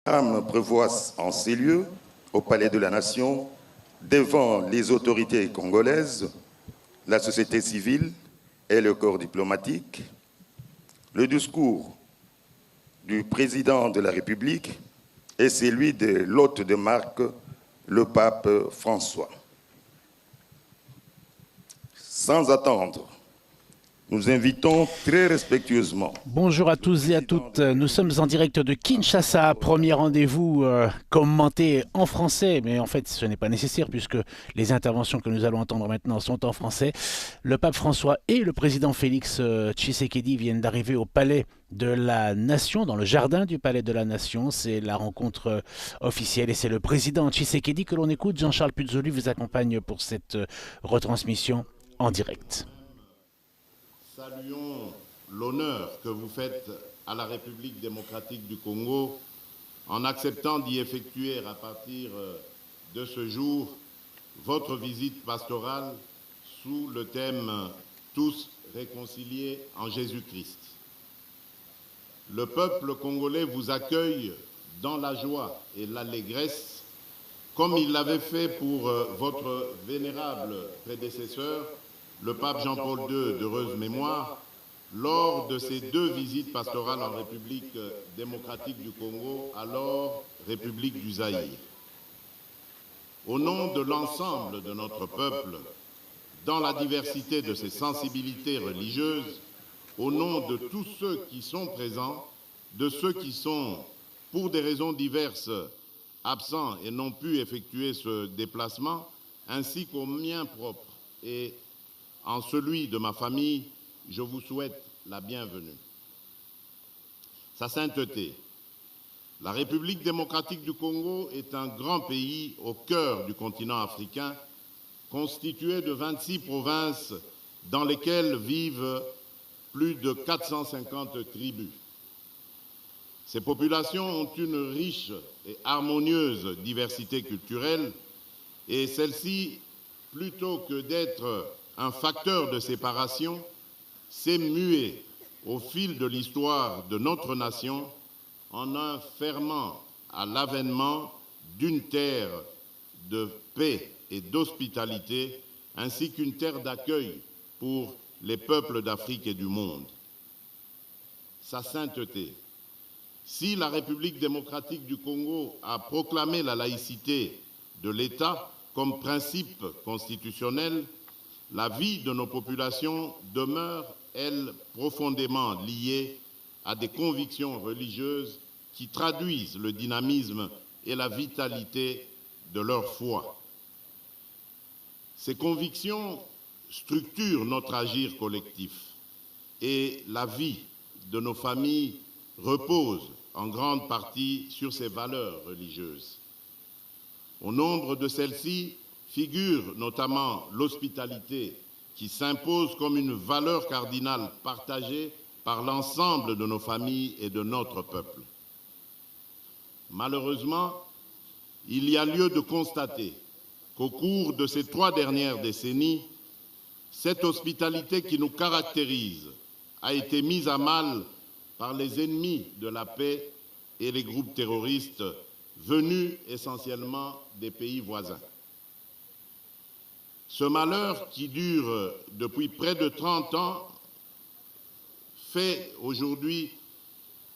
programme prévoit en ces lieux, au Palais de la Nation, devant les autorités congolaises, la société civile et le corps diplomatique, le discours du président de la République et celui de l'hôte de marque, le pape François. Sans attendre, nous invitons très respectueusement. Bonjour à tous et à toutes. Nous sommes en direct de Kinshasa. Premier rendez-vous commenté en français, mais en fait ce n'est pas nécessaire puisque les interventions que nous allons entendre maintenant sont en français. Le pape François et le président Félix Tshisekedi viennent d'arriver au Palais de la Nation, dans le jardin du Palais de la Nation. C'est la rencontre officielle et c'est le président Tshisekedi que l'on écoute. Jean-Charles Puzoli vous accompagne pour cette retransmission en direct. Saluons l'honneur que vous faites à la République démocratique du Congo en acceptant d'y effectuer à partir de ce jour votre visite pastorale sous le thème « Tous réconciliés en Jésus-Christ ». Le peuple congolais vous accueille dans la joie et l'allégresse comme il l'avait fait pour votre vénérable prédécesseur, le pape Jean-Paul II, d'heureuse mémoire, lors de ses 2 visites pastorales en République démocratique du Congo, alors République du Zaïre. Au nom de l'ensemble de notre peuple, dans la diversité de ses sensibilités religieuses, au nom de tous ceux qui sont présents, de ceux qui sont, pour des raisons diverses, absents et n'ont pu effectuer ce déplacement, ainsi qu'au mien propre et en celui de ma famille, je vous souhaite la bienvenue. Sa sainteté, la République démocratique du Congo est un grand pays au cœur du continent africain, constitué de 26 provinces dans lesquelles vivent plus de 450 tribus. Ces populations ont une riche et harmonieuse diversité culturelle et celle-ci, plutôt que d'être un facteur de séparation, s'est mué au fil de l'histoire de notre nation en un ferment à l'avènement d'une terre de paix et d'hospitalité, ainsi qu'une terre d'accueil pour les peuples d'Afrique et du monde. Sa sainteté. Si la République démocratique du Congo a proclamé la laïcité de l'État comme principe constitutionnel, la vie de nos populations demeure, elle, profondément liée à des convictions religieuses qui traduisent le dynamisme et la vitalité de leur foi. Ces convictions structurent notre agir collectif et la vie de nos familles repose en grande partie sur ces valeurs religieuses. Au nombre de celles-ci figure notamment l'hospitalité qui s'impose comme une valeur cardinale partagée par l'ensemble de nos familles et de notre peuple. Malheureusement, il y a lieu de constater qu'au cours de ces 3 dernières décennies, cette hospitalité qui nous caractérise a été mise à mal par les ennemis de la paix et les groupes terroristes venus essentiellement des pays voisins. Ce malheur qui dure depuis près de 30 ans fait aujourd'hui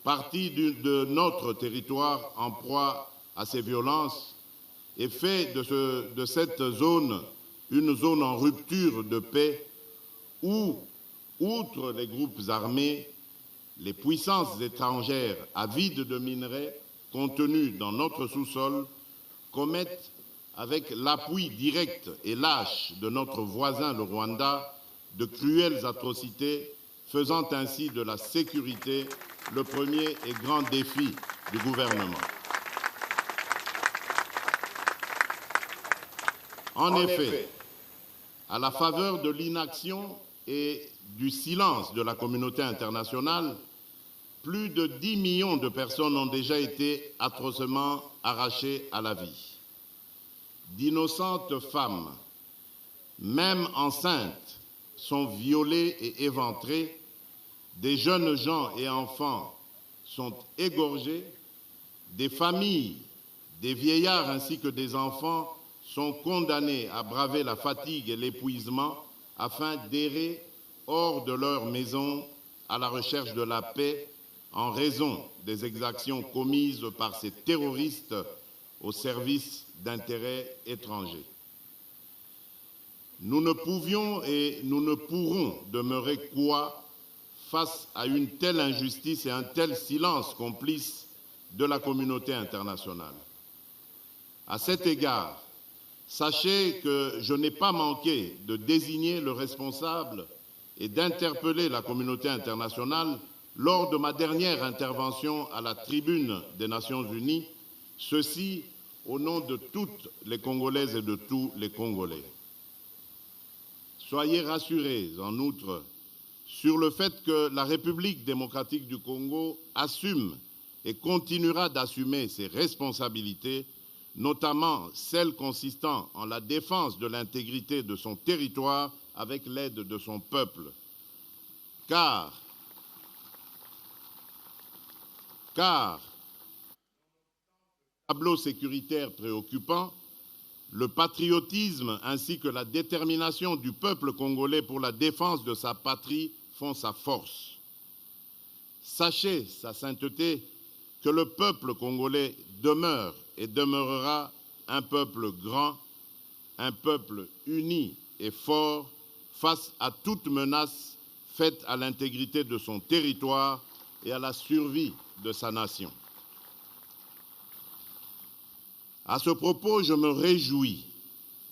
partie de notre territoire en proie à ces violences et fait de cette zone une zone en rupture de paix où, outre les groupes armés, les puissances étrangères avides de minerais contenus dans notre sous-sol commettent, avec l'appui direct et lâche de notre voisin le Rwanda, de cruelles atrocités, faisant ainsi de la sécurité le premier et grand défi du gouvernement. En effet, à la faveur de l'inaction et du silence de la communauté internationale, plus de 10 millions de personnes ont déjà été atrocement arrachées à la vie. D'innocentes femmes, même enceintes, sont violées et éventrées. Des jeunes gens et enfants sont égorgés. des familles, des vieillards ainsi que des enfants sont condamnés à braver la fatigue et l'épuisement afin d'errer hors de leur maison à la recherche de la paix en raison des exactions commises par ces terroristes au service d'intérêts étrangers. Nous ne pouvions et nous ne pourrons demeurer cois face à une telle injustice et un tel silence complice de la communauté internationale. À cet égard, sachez que je n'ai pas manqué de désigner le responsable et d'interpeller la communauté internationale lors de ma dernière intervention à la tribune des Nations Unies, ceci au nom de toutes les Congolaises et de tous les Congolais. Soyez rassurés, en outre, sur le fait que la République démocratique du Congo assume et continuera d'assumer ses responsabilités, notamment celles consistant en la défense de l'intégrité de son territoire avec l'aide de son peuple. Car tableau sécuritaire préoccupant, le patriotisme ainsi que la détermination du peuple congolais pour la défense de sa patrie font sa force. Sachez, sa sainteté, que le peuple congolais demeure et demeurera un peuple grand, un peuple uni et fort face à toute menace faite à l'intégrité de son territoire et à la survie de sa nation. À ce propos, je me réjouis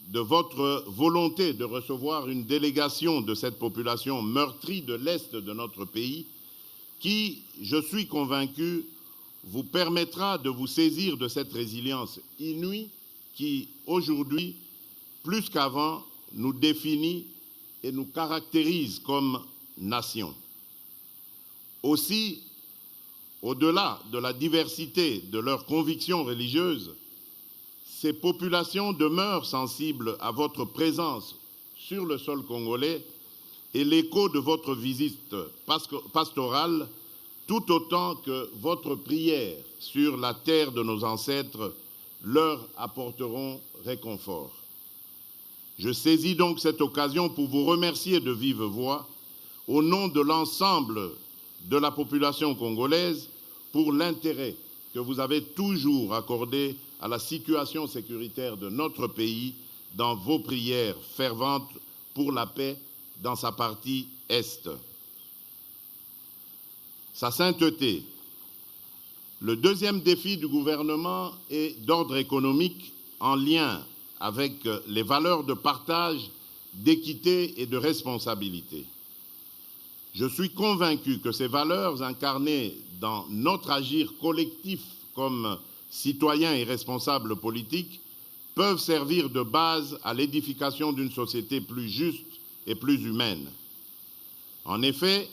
de votre volonté de recevoir une délégation de cette population meurtrie de l'Est de notre pays qui, je suis convaincu, vous permettra de vous saisir de cette résilience inouïe qui, aujourd'hui, plus qu'avant, nous définit et nous caractérise comme nation. Aussi, au-delà de la diversité de leurs convictions religieuses, ces populations demeurent sensibles à votre présence sur le sol congolais et l'écho de votre visite pastorale, tout autant que votre prière sur la terre de nos ancêtres leur apporteront réconfort. Je saisis donc cette occasion pour vous remercier de vive voix, au nom de l'ensemble de la population congolaise, pour l'intérêt que vous avez toujours accordé à la situation sécuritaire de notre pays dans vos prières ferventes pour la paix dans sa partie Est. Sa sainteté. Le deuxième défi du gouvernement est d'ordre économique en lien avec les valeurs de partage, d'équité et de responsabilité. Je suis convaincu que ces valeurs incarnées dans notre agir collectif comme citoyens et responsables politiques peuvent servir de base à l'édification d'une société plus juste et plus humaine. En effet,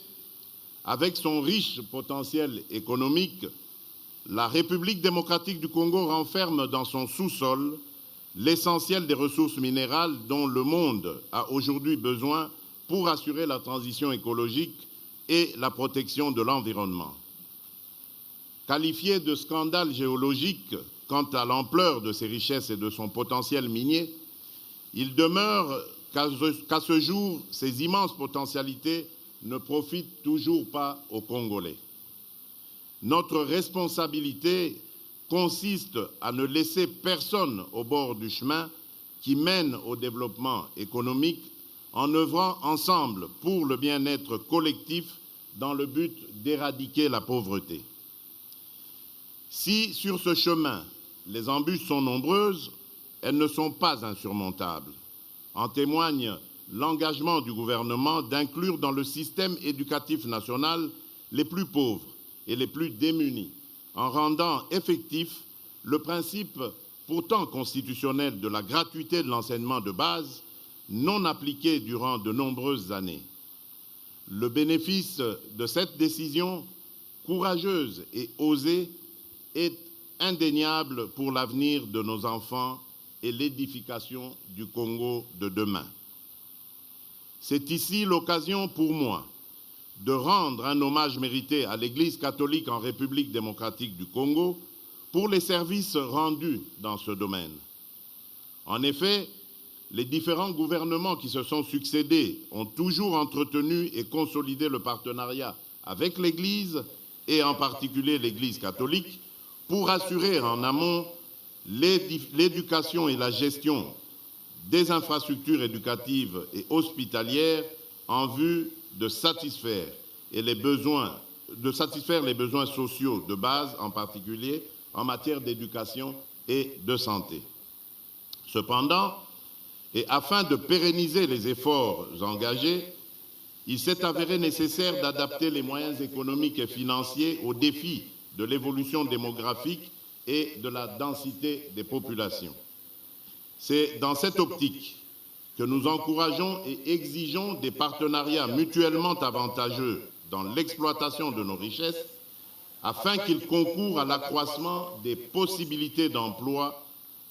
avec son riche potentiel économique, la République démocratique du Congo renferme dans son sous-sol l'essentiel des ressources minérales dont le monde a aujourd'hui besoin pour assurer la transition écologique et la protection de l'environnement. Qualifié de scandale géologique quant à l'ampleur de ses richesses et de son potentiel minier, il demeure qu'à ce jour, ces immenses potentialités ne profitent toujours pas aux Congolais. Notre responsabilité consiste à ne laisser personne au bord du chemin qui mène au développement économique en œuvrant ensemble pour le bien-être collectif dans le but d'éradiquer la pauvreté. Si sur ce chemin, les embûches sont nombreuses, elles ne sont pas insurmontables. En témoigne l'engagement du gouvernement d'inclure dans le système éducatif national les plus pauvres et les plus démunis, en rendant effectif le principe pourtant constitutionnel de la gratuité de l'enseignement de base, non appliqué durant de nombreuses années. Le bénéfice de cette décision courageuse et osée est indéniable pour l'avenir de nos enfants et l'édification du Congo de demain. C'est ici l'occasion pour moi de rendre un hommage mérité à l'Église catholique en République démocratique du Congo pour les services rendus dans ce domaine. En effet, les différents gouvernements qui se sont succédés ont toujours entretenu et consolidé le partenariat avec l'Église, et en particulier l'Église catholique, pour assurer en amont l'éducation et la gestion des infrastructures éducatives et hospitalières en vue de satisfaire les besoins sociaux de base, en particulier en matière d'éducation et de santé. Cependant, et afin de pérenniser les efforts engagés, il s'est avéré nécessaire d'adapter les moyens économiques et financiers aux défis de l'évolution démographique et de la densité des populations. C'est dans cette optique que nous encourageons et exigeons des partenariats mutuellement avantageux dans l'exploitation de nos richesses afin qu'ils concourent à l'accroissement des possibilités d'emploi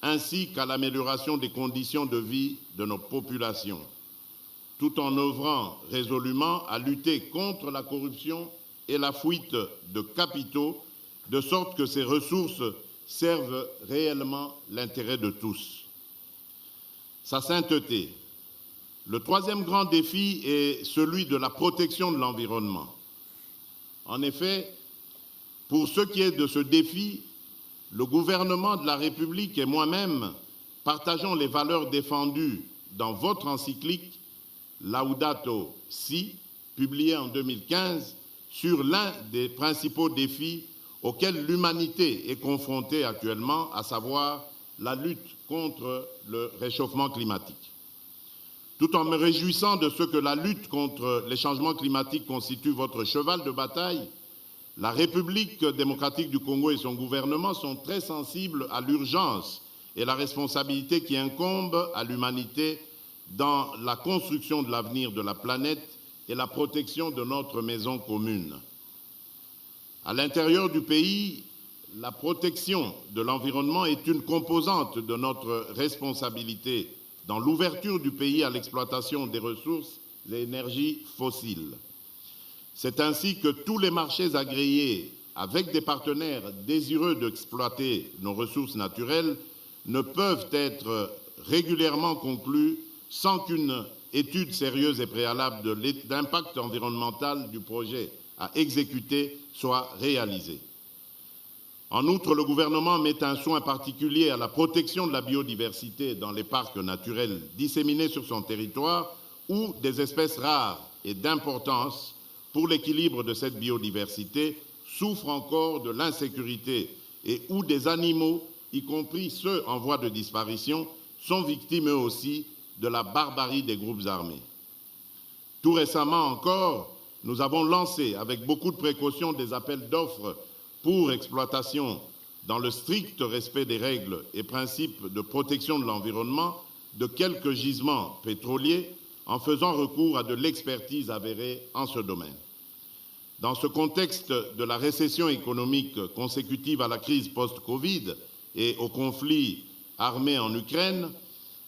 ainsi qu'à l'amélioration des conditions de vie de nos populations, tout en œuvrant résolument à lutter contre la corruption et la fuite de capitaux, de sorte que ces ressources servent réellement l'intérêt de tous. Sa sainteté. Le troisième grand défi est celui de la protection de l'environnement. En effet, pour ce qui est de ce défi, le gouvernement de la République et moi-même partageons les valeurs défendues dans votre encyclique Laudato Si, publiée en 2015, sur l'un des principaux défis auxquels l'humanité est confrontée actuellement, à savoir la lutte contre le réchauffement climatique. Tout en me réjouissant de ce que la lutte contre les changements climatiques constitue votre cheval de bataille, la République démocratique du Congo et son gouvernement sont très sensibles à l'urgence et la responsabilité qui incombe à l'humanité dans la construction de l'avenir de la planète et la protection de notre maison commune. À l'intérieur du pays, la protection de l'environnement est une composante de notre responsabilité dans l'ouverture du pays à l'exploitation des ressources et énergies fossiles. C'est ainsi que tous les marchés agréés avec des partenaires désireux d'exploiter nos ressources naturelles ne peuvent être régulièrement conclus sans qu'une étude sérieuse et préalable de l'impact environnemental du projet à exécuter soit réalisée. En outre, le gouvernement met un soin particulier à la protection de la biodiversité dans les parcs naturels disséminés sur son territoire où des espèces rares et d'importance pour l'équilibre de cette biodiversité souffrent encore de l'insécurité et où des animaux, y compris ceux en voie de disparition, sont victimes eux aussi de la barbarie des groupes armés. Tout récemment encore, nous avons lancé avec beaucoup de précautions des appels d'offres pour exploitation dans le strict respect des règles et principes de protection de l'environnement de quelques gisements pétroliers en faisant recours à de l'expertise avérée en ce domaine. Dans ce contexte de la récession économique consécutive à la crise post-Covid et au conflit armé en Ukraine,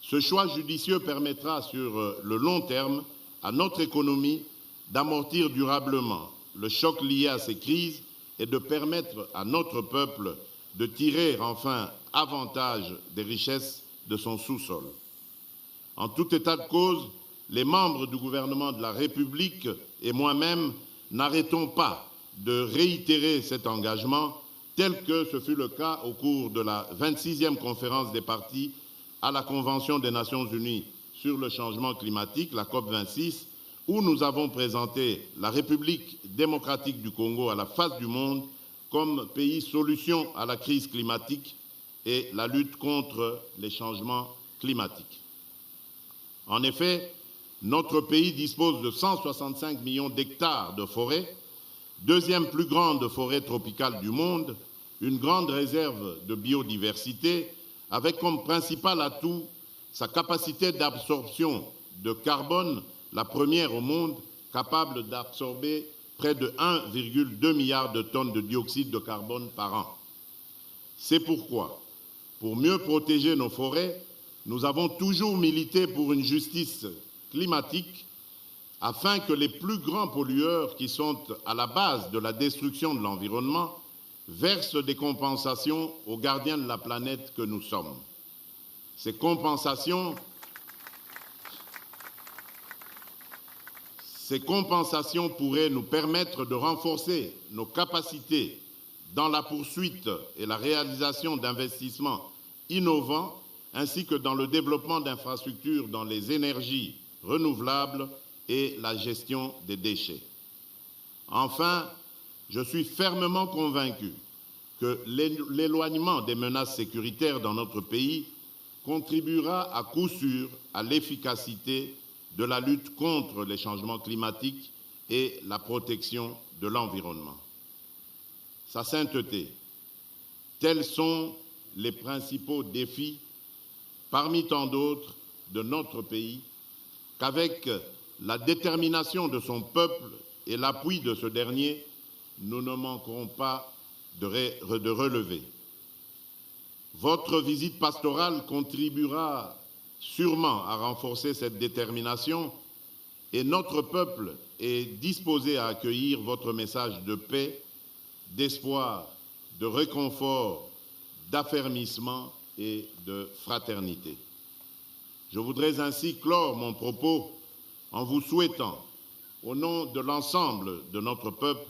ce choix judicieux permettra sur le long terme à notre économie d'amortir durablement le choc lié à ces crises et de permettre à notre peuple de tirer enfin avantage des richesses de son sous-sol. En tout état de cause, les membres du gouvernement de la République et moi-même n'arrêtons pas de réitérer cet engagement tel que ce fut le cas au cours de la 26e conférence des parties à la Convention des Nations Unies sur le changement climatique, la COP26, où nous avons présenté la République démocratique du Congo à la face du monde comme pays solution à la crise climatique et la lutte contre les changements climatiques. En effet, notre pays dispose de 165 millions d'hectares de forêt, deuxième plus grande forêt tropicale du monde, une grande réserve de biodiversité, avec comme principal atout sa capacité d'absorption de carbone, la première au monde, capable d'absorber près de 1,2 milliard de tonnes de dioxyde de carbone par an. C'est pourquoi, pour mieux protéger nos forêts, nous avons toujours milité pour une justice climatique afin que les plus grands pollueurs qui sont à la base de la destruction de l'environnement, verse des compensations aux gardiens de la planète que nous sommes. Ces compensations pourraient nous permettre de renforcer nos capacités dans la poursuite et la réalisation d'investissements innovants, ainsi que dans le développement d'infrastructures dans les énergies renouvelables et la gestion des déchets. Enfin, je suis fermement convaincu que l'éloignement des menaces sécuritaires dans notre pays contribuera à coup sûr à l'efficacité de la lutte contre les changements climatiques et la protection de l'environnement. Sa sainteté, tels sont les principaux défis, parmi tant d'autres, de notre pays, qu'avec la détermination de son peuple et l'appui de ce dernier, nous ne manquerons pas de relever. Votre visite pastorale contribuera sûrement à renforcer cette détermination et notre peuple est disposé à accueillir votre message de paix, d'espoir, de réconfort, d'affermissement et de fraternité. Je voudrais ainsi clore mon propos en vous souhaitant, au nom de l'ensemble de notre peuple,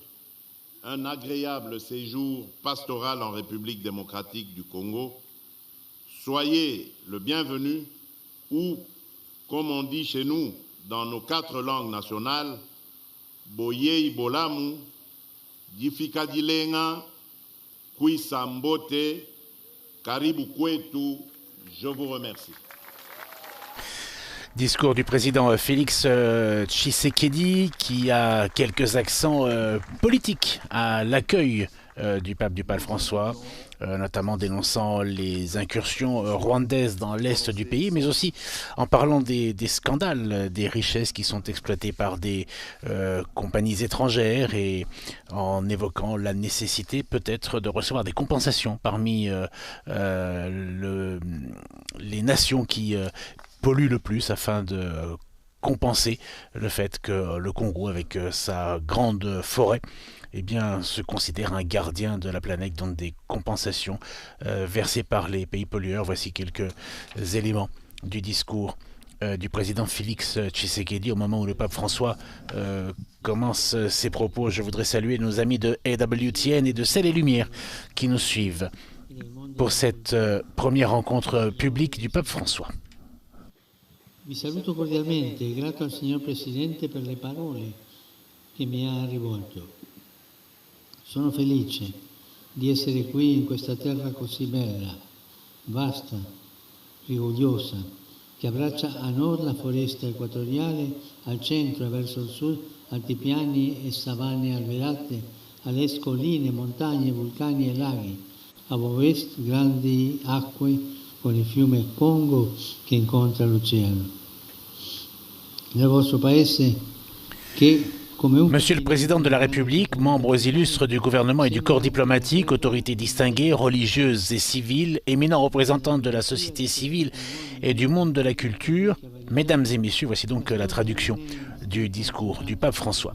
un agréable séjour pastoral en République démocratique du Congo. Soyez le bienvenu ou, comme on dit chez nous dans nos 4 langues nationales, Boyei Bolamu, Difikadilenga, Kwisambote, Karibu Kwetu, je vous remercie. Discours du président Félix Tshisekedi qui a quelques accents politiques à l'accueil du pape François, notamment dénonçant les incursions rwandaises dans l'est du pays, mais aussi en parlant des scandales, des richesses qui sont exploitées par des compagnies étrangères et en évoquant la nécessité peut-être de recevoir des compensations parmi les nations qui polluent le plus afin de compenser le fait que le Congo, avec sa grande forêt, eh bien, se considère un gardien de la planète, donc des compensations versées par les pays pollueurs. Voici quelques éléments du discours du président Félix Tshisekedi au moment où le pape François commence ses propos. Je voudrais saluer nos amis de AWTN et de Ciel et Lumière qui nous suivent pour cette première rencontre publique du pape François. Vi saluto cordialmente e grato al signor Presidente per le parole che mi ha rivolto. Sono felice di essere qui in questa terra così bella, vasta, rigogliosa, che abbraccia a nord la foresta equatoriale, al centro e verso il sud altipiani e savane alberate, all'est colline, montagne, vulcani e laghi, a ovest grandi acque con il fiume Congo che incontra l'oceano. Nel vostro paese che Monsieur le Président de la République, membres illustres du gouvernement et du corps diplomatique, autorités distinguées, religieuses et civiles, éminents représentants de la société civile et du monde de la culture, mesdames et messieurs, voici donc la traduction du discours du pape François.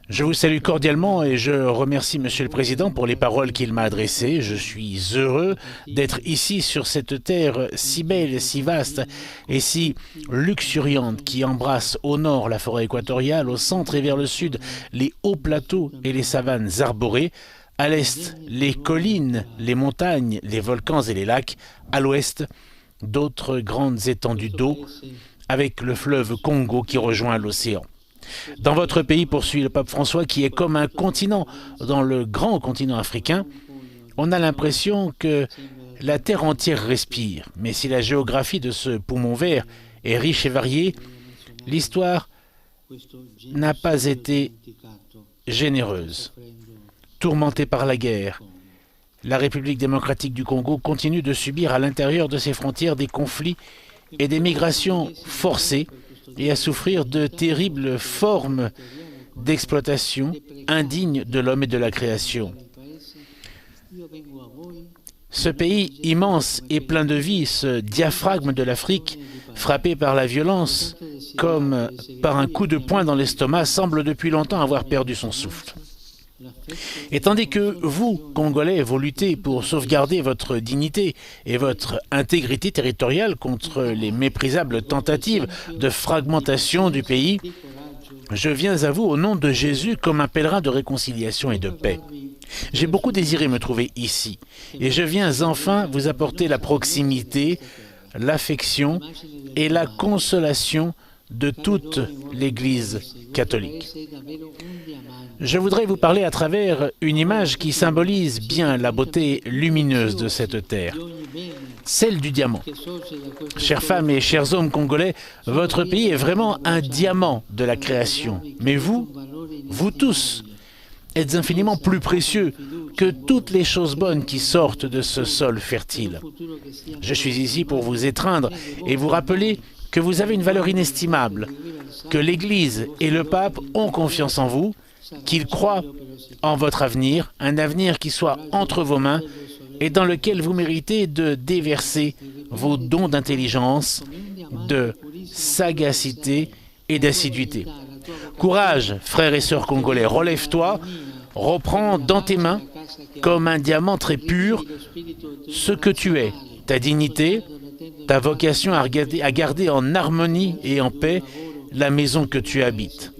Je vous salue cordialement et je remercie Monsieur le Président pour les paroles qu'il m'a adressées. Je suis heureux d'être ici sur cette terre si belle, si vaste et si luxuriante qui embrasse au nord la forêt équatoriale, au centre et vers le sud les hauts plateaux et les savanes arborées, à l'est les collines, les montagnes, les volcans et les lacs, à l'ouest d'autres grandes étendues d'eau avec le fleuve Congo qui rejoint l'océan. Dans votre pays, poursuit le pape François, qui est comme un continent dans le grand continent africain, on a l'impression que la terre entière respire. Mais si la géographie de ce poumon vert est riche et variée, l'histoire n'a pas été généreuse. Tourmentée par la guerre, la République démocratique du Congo continue de subir à l'intérieur de ses frontières des conflits et des migrations forcées, et à souffrir de terribles formes d'exploitation indignes de l'homme et de la création. Ce pays immense et plein de vie, ce diaphragme de l'Afrique, frappé par la violence comme par un coup de poing dans l'estomac, semble depuis longtemps avoir perdu son souffle. Et tandis que vous, Congolais, vous luttez pour sauvegarder votre dignité et votre intégrité territoriale contre les méprisables tentatives de fragmentation du pays, je viens à vous au nom de Jésus comme un pèlerin de réconciliation et de paix. J'ai beaucoup désiré me trouver ici, et je viens enfin vous apporter la proximité, l'affection et la consolation de toute l'Église catholique. Je voudrais vous parler à travers une image qui symbolise bien la beauté lumineuse de cette terre, celle du diamant. Chères femmes et chers hommes congolais, votre pays est vraiment un diamant de la création. Mais vous tous, êtes infiniment plus précieux que toutes les choses bonnes qui sortent de ce sol fertile. Je suis ici pour vous étreindre et vous rappeler que vous avez une valeur inestimable, que l'Église et le pape ont confiance en vous, qu'ils croient en votre avenir, un avenir qui soit entre vos mains et dans lequel vous méritez de déverser vos dons d'intelligence, de sagacité et d'assiduité. Courage, frères et sœurs congolais, relève-toi, reprends dans tes mains, comme un diamant très pur, ce que tu es, ta dignité, ta vocation à garder en harmonie et en paix la maison que tu habites.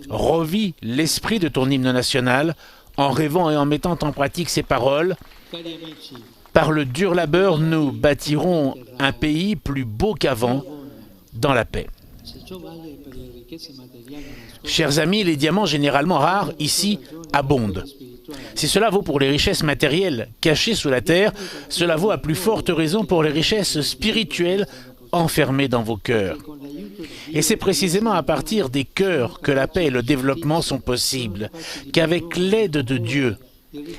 Revis l'esprit de ton hymne national en rêvant et en mettant en pratique ces paroles. Par le dur labeur, nous bâtirons un pays plus beau qu'avant, dans la paix. Chers amis, les diamants généralement rares, ici, abondent. Si cela vaut pour les richesses matérielles cachées sous la terre, cela vaut à plus forte raison pour les richesses spirituelles enfermées dans vos cœurs. Et c'est précisément à partir des cœurs que la paix et le développement sont possibles, qu'avec l'aide de Dieu,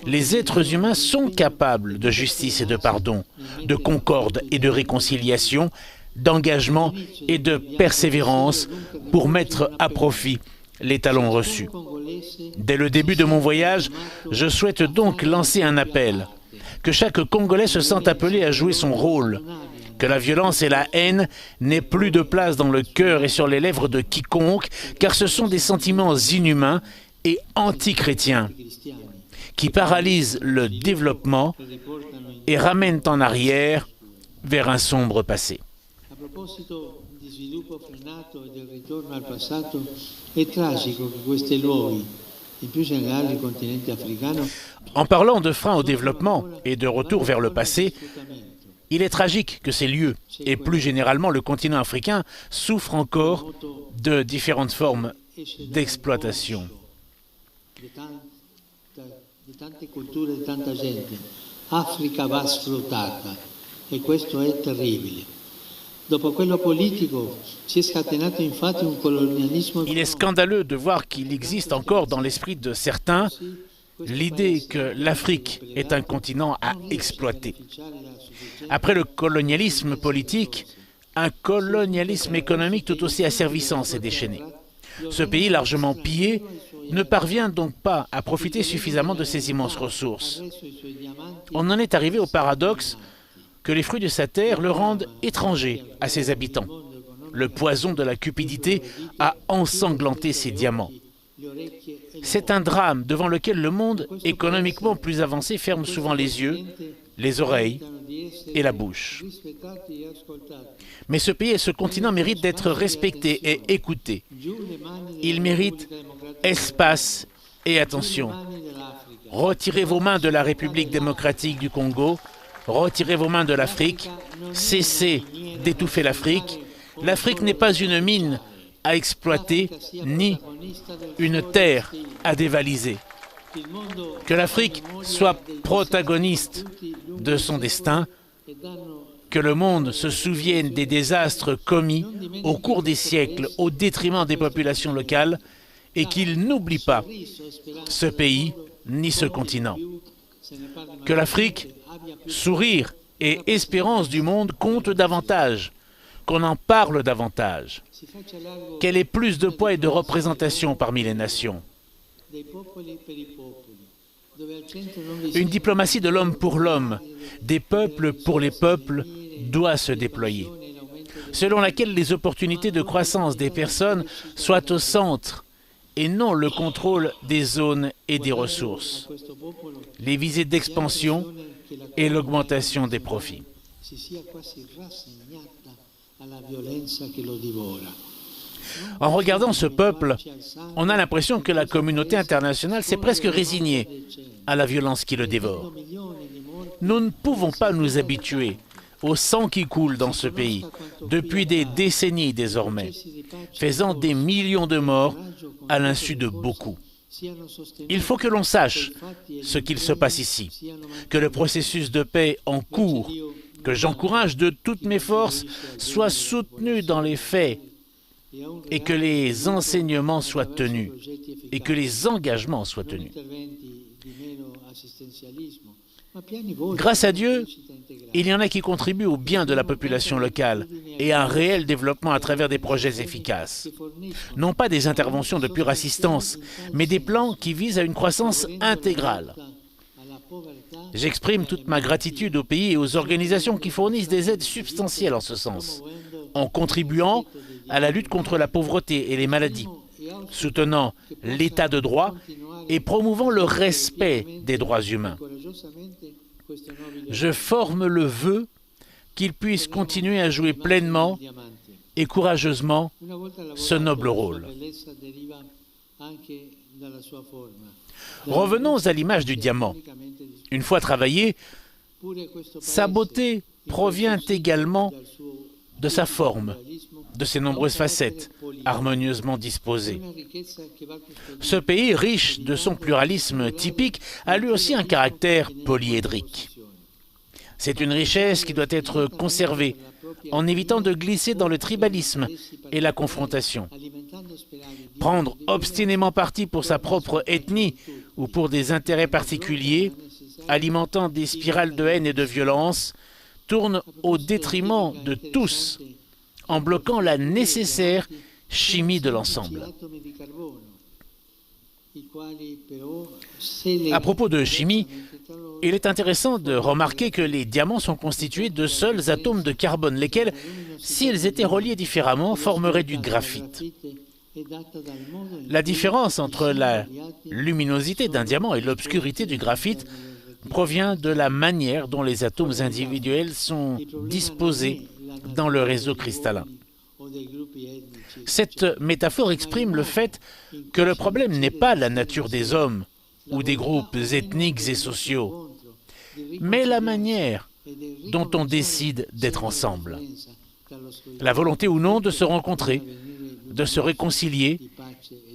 les êtres humains sont capables de justice et de pardon, de concorde et de réconciliation, d'engagement et de persévérance pour mettre à profit les talents reçus. Dès le début de mon voyage, je souhaite donc lancer un appel, que chaque Congolais se sente appelé à jouer son rôle, que la violence et la haine n'aient plus de place dans le cœur et sur les lèvres de quiconque, car ce sont des sentiments inhumains et antichrétiens qui paralysent le développement et ramènent en arrière vers un sombre passé. En parlant de frein au développement et de retour vers le passé, il est tragique que ces lieux, et plus généralement le continent africain, souffrent encore de différentes formes d'exploitation. L'Africa va sfruttata e questo è terribile. Il est scandaleux de voir qu'il existe encore dans l'esprit de certains l'idée que l'Afrique est un continent à exploiter. Après le colonialisme politique, un colonialisme économique tout aussi asservissant s'est déchaîné. Ce pays largement pillé ne parvient donc pas à profiter suffisamment de ses immenses ressources. On en est arrivé au paradoxe que les fruits de sa terre le rendent étranger à ses habitants. Le poison de la cupidité a ensanglanté ses diamants. C'est un drame devant lequel le monde économiquement plus avancé ferme souvent les yeux, les oreilles et la bouche. Mais ce pays et ce continent méritent d'être respectés et écoutés. Ils méritent espace et attention. Retirez vos mains de la République démocratique du Congo. Retirez vos mains de l'Afrique, cessez d'étouffer l'Afrique. L'Afrique n'est pas une mine à exploiter, ni une terre à dévaliser. Que l'Afrique soit protagoniste de son destin, que le monde se souvienne des désastres commis au cours des siècles au détriment des populations locales et qu'il n'oublie pas ce pays ni ce continent. Que l'Afrique, sourire et espérance du monde comptent davantage, qu'on en parle davantage, qu'elle ait plus de poids et de représentation parmi les nations. Une diplomatie de l'homme pour l'homme, des peuples pour les peuples, doit se déployer, selon laquelle les opportunités de croissance des personnes soient au centre et non le contrôle des zones et des ressources, les visées d'expansion et l'augmentation des profits. En regardant ce peuple, on a l'impression que la communauté internationale s'est presque résignée à la violence qui le dévore. Nous ne pouvons pas nous habituer au sang qui coule dans ce pays, depuis des décennies désormais, faisant des millions de morts à l'insu de beaucoup. Il faut que l'on sache ce qu'il se passe ici, que le processus de paix en cours, que j'encourage de toutes mes forces, soit soutenu dans les faits, et que les enseignements soient tenus, et que les engagements soient tenus. Grâce à Dieu, il y en a qui contribuent au bien de la population locale et à un réel développement à travers des projets efficaces. Non pas des interventions de pure assistance, mais des plans qui visent à une croissance intégrale. J'exprime toute ma gratitude aux pays et aux organisations qui fournissent des aides substantielles en ce sens, en contribuant à la lutte contre la pauvreté et les maladies, soutenant l'état de droit et promouvant le respect des droits humains. Je forme le vœu qu'ils puissent continuer à jouer pleinement et courageusement ce noble rôle. Revenons à l'image du diamant. Une fois travaillé, sa beauté provient également de sa forme, de ses nombreuses facettes, harmonieusement disposées. Ce pays, riche de son pluralisme typique, a lui aussi un caractère polyédrique. C'est une richesse qui doit être conservée, en évitant de glisser dans le tribalisme et la confrontation. Prendre obstinément parti pour sa propre ethnie ou pour des intérêts particuliers, alimentant des spirales de haine et de violence, tourne au détriment de tous, en bloquant la nécessaire chimie de l'ensemble. À propos de chimie, il est intéressant de remarquer que les diamants sont constitués de seuls atomes de carbone, lesquels, s'ils étaient reliés différemment, formeraient du graphite. La différence entre la luminosité d'un diamant et l'obscurité du graphite provient de la manière dont les atomes individuels sont disposés dans le réseau cristallin. Cette métaphore exprime le fait que le problème n'est pas la nature des hommes ou des groupes ethniques et sociaux, mais la manière dont on décide d'être ensemble. La volonté ou non de se rencontrer, de se réconcilier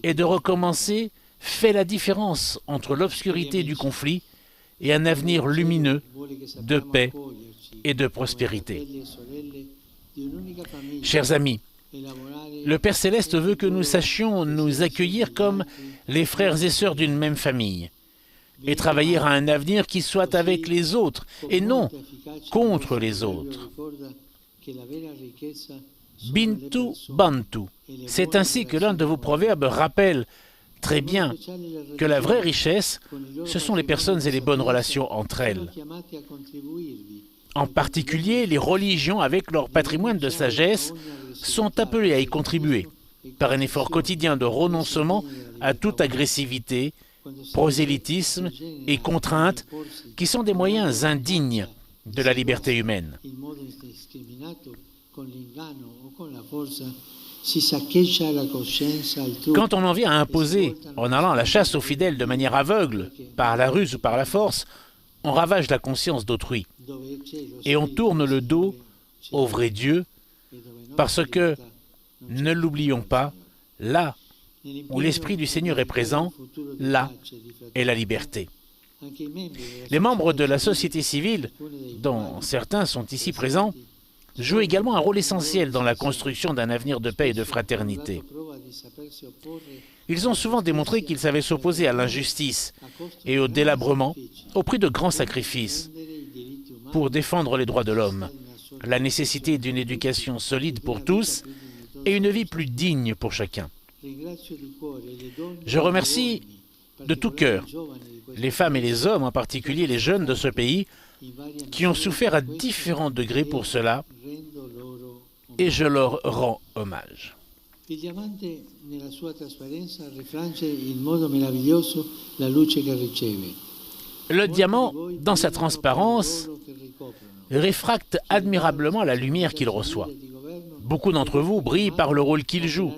et de recommencer fait la différence entre l'obscurité du conflit et un avenir lumineux de paix et de prospérité. Chers amis, le Père Céleste veut que nous sachions nous accueillir comme les frères et sœurs d'une même famille et travailler à un avenir qui soit avec les autres et non contre les autres. Bintu Bantu. C'est ainsi que l'un de vos proverbes rappelle très bien que la vraie richesse, ce sont les personnes et les bonnes relations entre elles. En particulier, les religions, avec leur patrimoine de sagesse, sont appelées à y contribuer, par un effort quotidien de renoncement à toute agressivité, prosélytisme et contrainte, qui sont des moyens indignes de la liberté humaine. Quand on en vient à imposer, en allant à la chasse aux fidèles de manière aveugle, par la ruse ou par la force, on ravage la conscience d'autrui. Et on tourne le dos au vrai Dieu, parce que, ne l'oublions pas, là où l'Esprit du Seigneur est présent, là est la liberté. Les membres de la société civile, dont certains sont ici présents, jouent également un rôle essentiel dans la construction d'un avenir de paix et de fraternité. Ils ont souvent démontré qu'ils savaient s'opposer à l'injustice et au délabrement au prix de grands sacrifices pour défendre les droits de l'homme, la nécessité d'une éducation solide pour tous et une vie plus digne pour chacun. Je remercie de tout cœur les femmes et les hommes, en particulier les jeunes de ce pays, qui ont souffert à différents degrés pour cela, et je leur rends hommage. Il diamante, nella sua trasparenza, rifrange in modo meraviglioso la luce che riceve. Le diamant, dans sa transparence, réfracte admirablement la lumière qu'il reçoit. Beaucoup d'entre vous brillent par le rôle qu'il joue.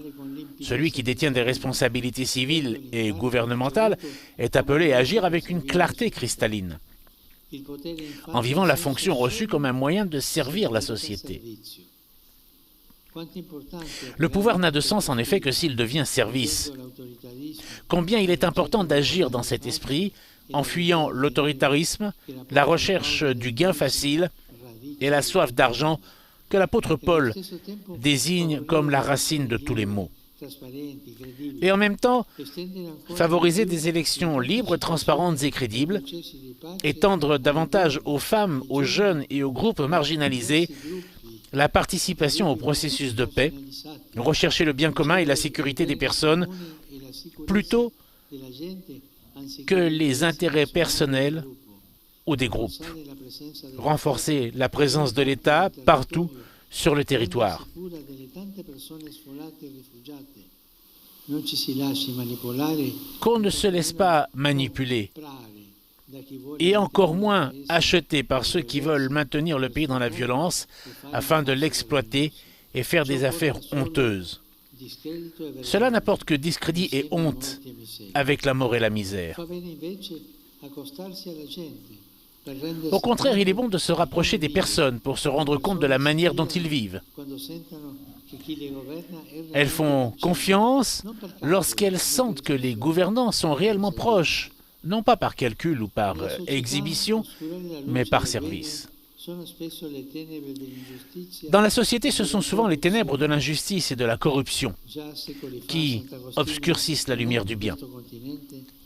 Celui qui détient des responsabilités civiles et gouvernementales est appelé à agir avec une clarté cristalline, en vivant la fonction reçue comme un moyen de servir la société. Le pouvoir n'a de sens en effet que s'il devient service. Combien il est important d'agir dans cet esprit en fuyant l'autoritarisme, la recherche du gain facile et la soif d'argent que l'apôtre Paul désigne comme la racine de tous les maux. Et en même temps, favoriser des élections libres, transparentes et crédibles, étendre davantage aux femmes, aux jeunes et aux groupes marginalisés la participation au processus de paix, rechercher le bien commun et la sécurité des personnes, plutôt que les intérêts personnels ou des groupes. Renforcer la présence de l'État partout sur le territoire. Qu'on ne se laisse pas manipuler, et encore moins acheter par ceux qui veulent maintenir le pays dans la violence afin de l'exploiter et faire des affaires honteuses. Cela n'apporte que discrédit et honte avec la mort et la misère. Au contraire, il est bon de se rapprocher des personnes pour se rendre compte de la manière dont ils vivent. Elles font confiance lorsqu'elles sentent que les gouvernants sont réellement proches, non pas par calcul ou par exhibition, mais par service. Dans la société, ce sont souvent les ténèbres de l'injustice et de la corruption qui obscurcissent la lumière du bien.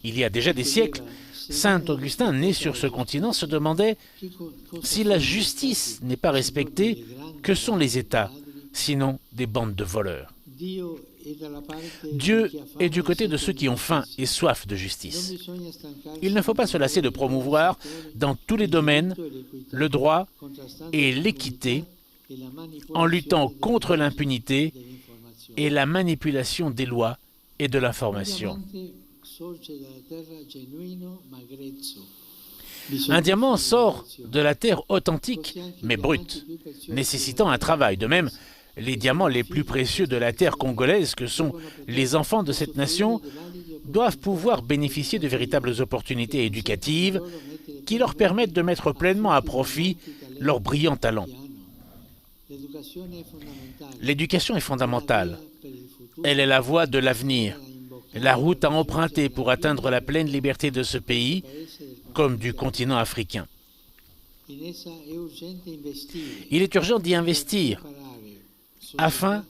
Il y a déjà des siècles, Saint Augustin, né sur ce continent, se demandait si la justice n'est pas respectée, que sont les États, sinon des bandes de voleurs. Dieu est du côté de ceux qui ont faim et soif de justice. Il ne faut pas se lasser de promouvoir dans tous les domaines le droit et l'équité en luttant contre l'impunité et la manipulation des lois et de l'information. Un diamant sort de la terre authentique mais brute, nécessitant un travail. De même, les diamants les plus précieux de la terre congolaise, que sont les enfants de cette nation, doivent pouvoir bénéficier de véritables opportunités éducatives qui leur permettent de mettre pleinement à profit leurs brillants talents. L'éducation est fondamentale. Elle est la voie de l'avenir, la route à emprunter pour atteindre la pleine liberté de ce pays, comme du continent africain. Il est urgent d'y investir, afin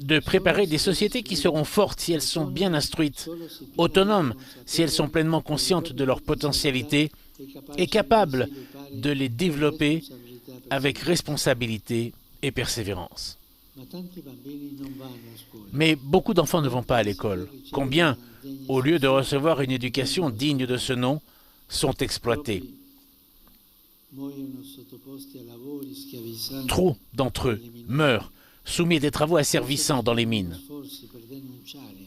de préparer des sociétés qui seront fortes si elles sont bien instruites, autonomes si elles sont pleinement conscientes de leurs potentialités et capables de les développer avec responsabilité et persévérance. Mais beaucoup d'enfants ne vont pas à l'école. Combien, au lieu de recevoir une éducation digne de ce nom, sont exploités? Trop d'entre eux meurent, soumis à des travaux asservissants dans les mines.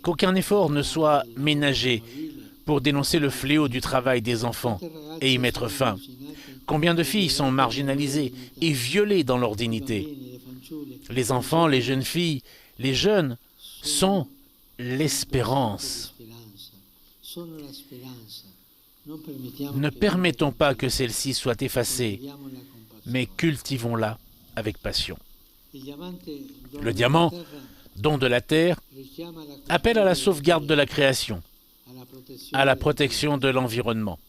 Qu'aucun effort ne soit ménagé pour dénoncer le fléau du travail des enfants et y mettre fin. Combien de filles sont marginalisées et violées dans leur dignité? Les enfants, les jeunes filles, les jeunes sont l'espérance. Ne permettons pas que celle-ci soit effacée, mais cultivons-la avec passion. Le diamant, don de la terre, appelle à la sauvegarde de la création, à la protection de l'environnement.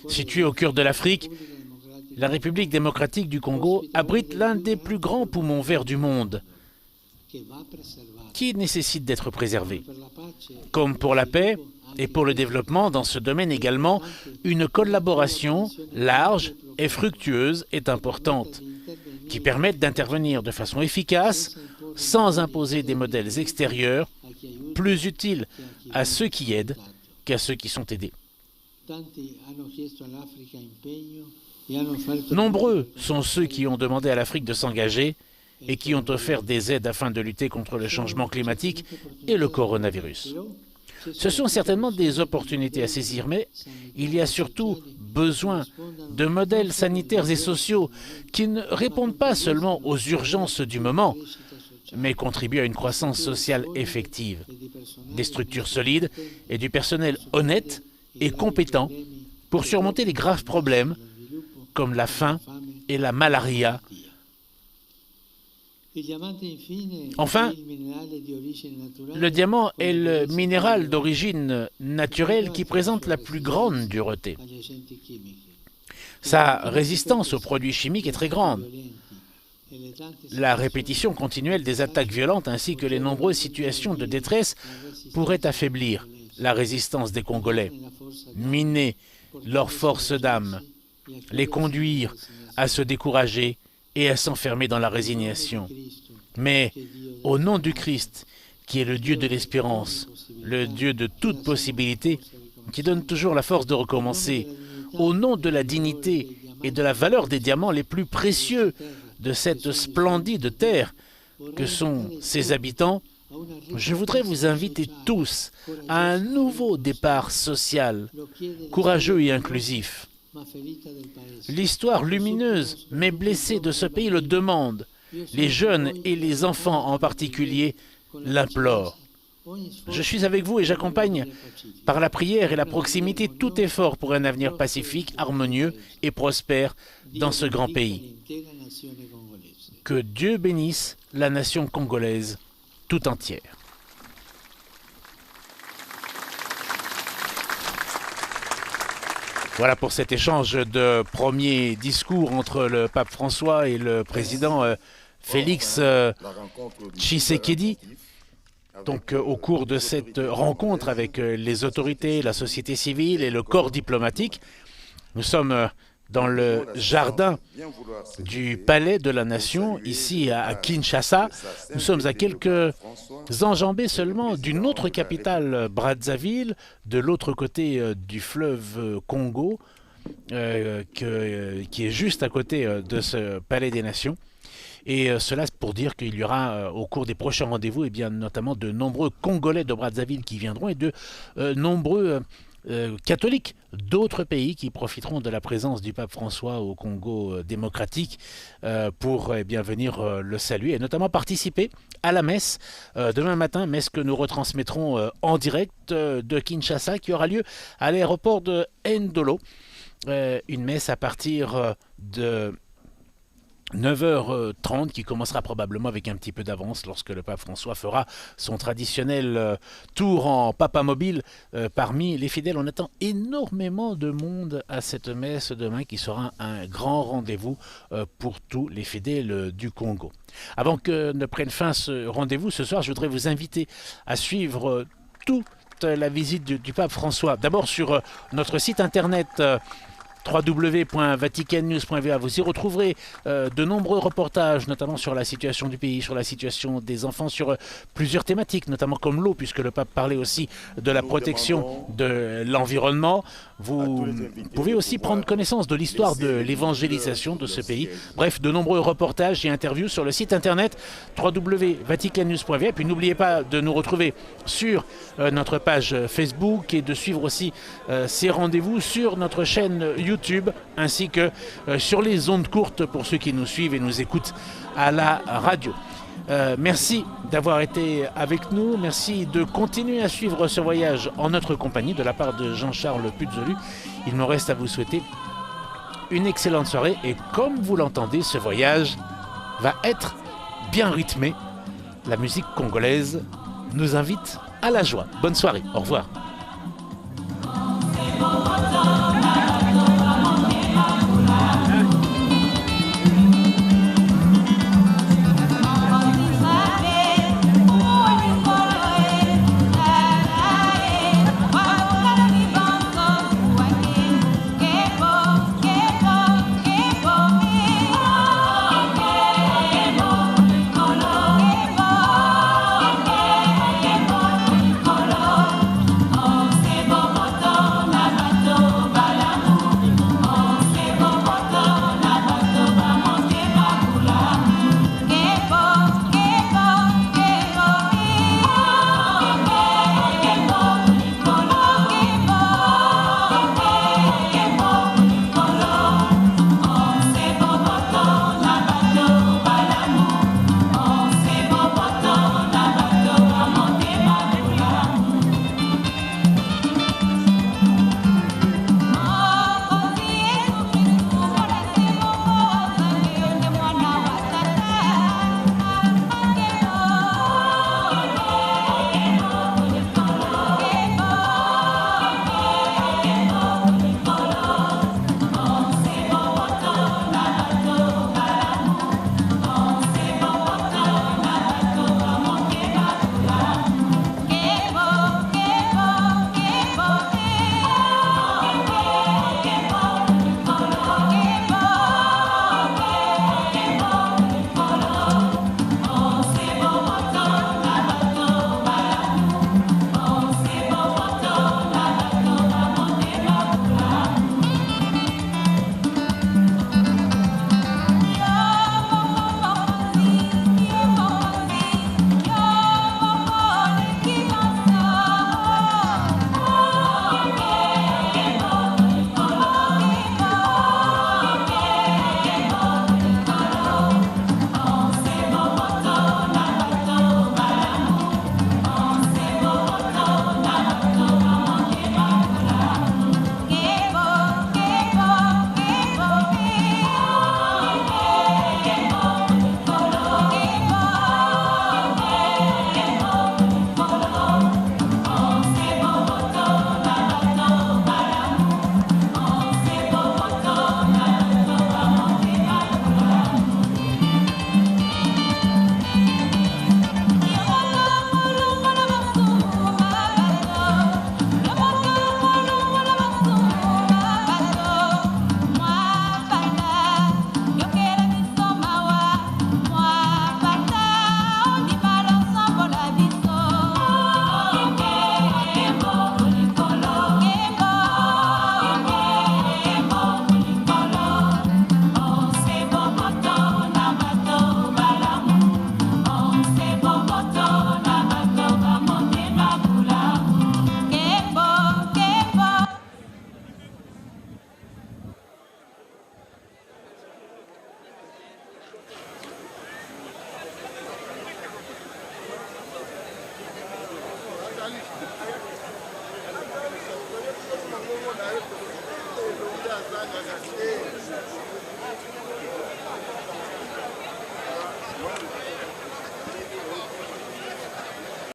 Située au cœur de l'Afrique, la République démocratique du Congo abrite l'un des plus grands poumons verts du monde, qui nécessite d'être préservé. Comme pour la paix et pour le développement dans ce domaine également, une collaboration large et fructueuse est importante, qui permette d'intervenir de façon efficace, sans imposer des modèles extérieurs, plus utiles à ceux qui aident qu'à ceux qui sont aidés. Nombreux sont ceux qui ont demandé à l'Afrique de s'engager et qui ont offert des aides afin de lutter contre le changement climatique et le coronavirus. Ce sont certainement des opportunités à saisir, mais il y a surtout besoin de modèles sanitaires et sociaux qui ne répondent pas seulement aux urgences du moment, mais contribuent à une croissance sociale effective, des structures solides et du personnel honnête et compétent pour surmonter les graves problèmes comme la faim et la malaria. Enfin, le diamant est le minéral d'origine naturelle qui présente la plus grande dureté. Sa résistance aux produits chimiques est très grande. La répétition continuelle des attaques violentes ainsi que les nombreuses situations de détresse pourraient affaiblir la résistance des Congolais, miner leur force d'âme, les conduire à se décourager et à s'enfermer dans la résignation. Mais au nom du Christ, qui est le Dieu de l'espérance, le Dieu de toute possibilité, qui donne toujours la force de recommencer, au nom de la dignité et de la valeur des diamants les plus précieux de cette splendide terre que sont ses habitants, je voudrais vous inviter tous à un nouveau départ social, courageux et inclusif. L'histoire lumineuse mais blessée de ce pays le demande. Les jeunes et les enfants en particulier l'implorent. Je suis avec vous et j'accompagne par la prière et la proximité tout effort pour un avenir pacifique, harmonieux et prospère dans ce grand pays. Que Dieu bénisse la nation congolaise tout entière. Voilà pour cet échange de premier discours entre le pape François et le président Félix Tshisekedi. Donc, au cours de cette rencontre avec les autorités, la société civile et le corps diplomatique, nous sommes dans le jardin du Palais de la Nation, ici à Kinshasa. Nous sommes à quelques enjambées seulement d'une autre capitale, Brazzaville, de l'autre côté du fleuve Congo, qui est juste à côté de ce Palais des Nations. Et cela pour dire qu'il y aura au cours des prochains rendez-vous, notamment de nombreux Congolais de Brazzaville qui viendront et de nombreux catholiques d'autres pays qui profiteront de la présence du pape François au Congo démocratique pour venir le saluer et notamment participer à la messe demain matin, messe que nous retransmettrons en direct de Kinshasa qui aura lieu à l'aéroport de Ndolo. Une messe à partir de 9h30 qui commencera probablement avec un petit peu d'avance lorsque le pape François fera son traditionnel tour en papamobile parmi les fidèles. On attend énormément de monde à cette messe demain qui sera un grand rendez-vous pour tous les fidèles du Congo. Avant que ne prenne fin ce rendez-vous, ce soir, je voudrais vous inviter à suivre toute la visite du pape François. D'abord sur notre site internet www.vaticannews.va. Vous y retrouverez de nombreux reportages, notamment sur la situation du pays, sur la situation des enfants, sur plusieurs thématiques, notamment comme l'eau, puisque le pape parlait aussi de la protection de l'environnement. Vous pouvez aussi prendre connaissance de l'histoire de l'évangélisation de ce pays. Bref, de nombreux reportages et interviews sur le site internet www.vaticannews.va. Et puis n'oubliez pas de nous retrouver sur notre page Facebook et de suivre aussi ces rendez-vous sur notre chaîne YouTube ainsi que sur les ondes courtes pour ceux qui nous suivent et nous écoutent à la radio. Merci d'avoir été avec nous, merci de continuer à suivre ce voyage en notre compagnie de la part de Jean-Charles Puzolu. Il me reste à vous souhaiter une excellente soirée et comme vous l'entendez, ce voyage va être bien rythmé. La musique congolaise nous invite à la joie. Bonne soirée, au revoir.